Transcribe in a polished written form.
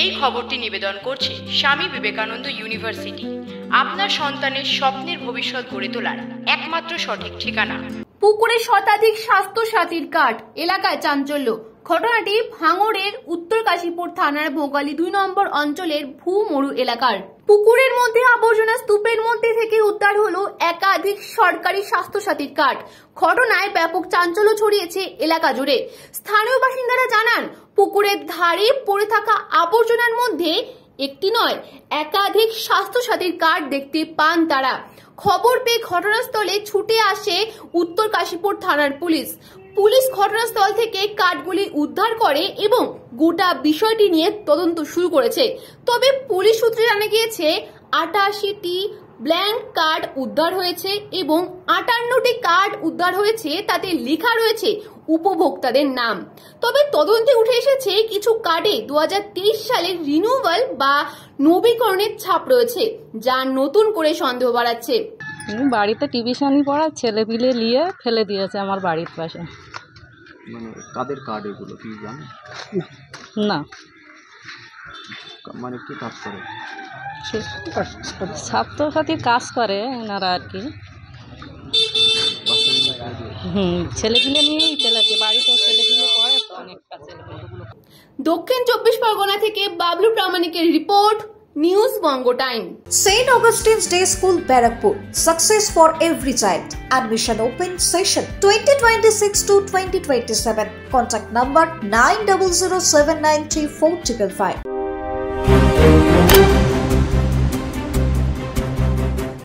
এই খবরটি নিবেদন করছে স্বামী বিবেকানন্দ ইউনিভার্সিটি, আপনার সন্তানের স্বপ্নের ভবিষ্যৎ গড়ে তোলার একমাত্র সঠিক ঠিকানা। পুকুরে শতাধিক স্বাস্থ্যসাথীর কার্ড, এলাকায় চাঞ্চল্য। ঘটনাটি ভাঙড়ের উত্তর কাশীপুর থানার ভোগালী 2 নম্বর অঞ্চলের ভূমরু এলাকার। পুকুরের মধ্যে আবর্জনা স্তূপের মধ্যে থেকে উদ্ধার হলো একাধিক সরকারি স্বাস্থ্যসাথীর কার্ড। ঘটনায় ব্যাপক চাঞ্চল্য ছড়িয়েছে এলাকা জুড়ে। স্থানীয় বাসিন্দারা জানান, পুকুরের ধারে পড়ে থাকা আবর্জনার মধ্যে একটি নয়, একাধিক স্বাস্থ্যসাথীর কার্ড দেখতে পান তারা। খবর পেয়ে ঘটনাস্থলে ছুটে আসে উত্তর কাশীপুর থানার পুলিশ ঘটনাস্থল থেকে কার্ডগুলি উদ্ধার করে এবং গোটা বিষয়টি নিয়ে তদন্ত শুরু করেছে। তবে পুলিশ সূত্রে জানা গিয়েছে 88টি ব্ল্যাঙ্ক কার্ড উদ্ধার হয়েছে এবং 58টি কার্ড উদ্ধার হয়েছে, তাতে লেখা রয়েছে উপভোক্তাদের নাম। তবে তদন্তে উঠে এসেছে কিছু কার্ডে 2023 সালের রিনিউয়াল বা নবীকরণের ছাপ রয়েছে, যা নতুন করে সন্দেহ বাড়াচ্ছে। বাড়িতে টিউশনি পড়া ছেলেপিলে নিয়ে ফেলে দিয়েছে আমার বাড়ির পাশে। মানে কাদের কার্ড এগুলো কি জানেন? না, মানে কি কাজ করে? স্বাস্থ্যসাথীর কাজ করে এনারা আর কি। ছেলেপিলে নিয়েই ফেলেছে, বাড়িতে ছেলেপিলে পড়ে তো অনেকটা ছেলেপিলে। দক্ষিণ 24 পরগনা থেকে Bablu প্রামাণিকের report, news Banga time. St. Augustine's Day School, Barakpur. Success for every child. Admission open session 2026 to 2027. Contact number 9007934555.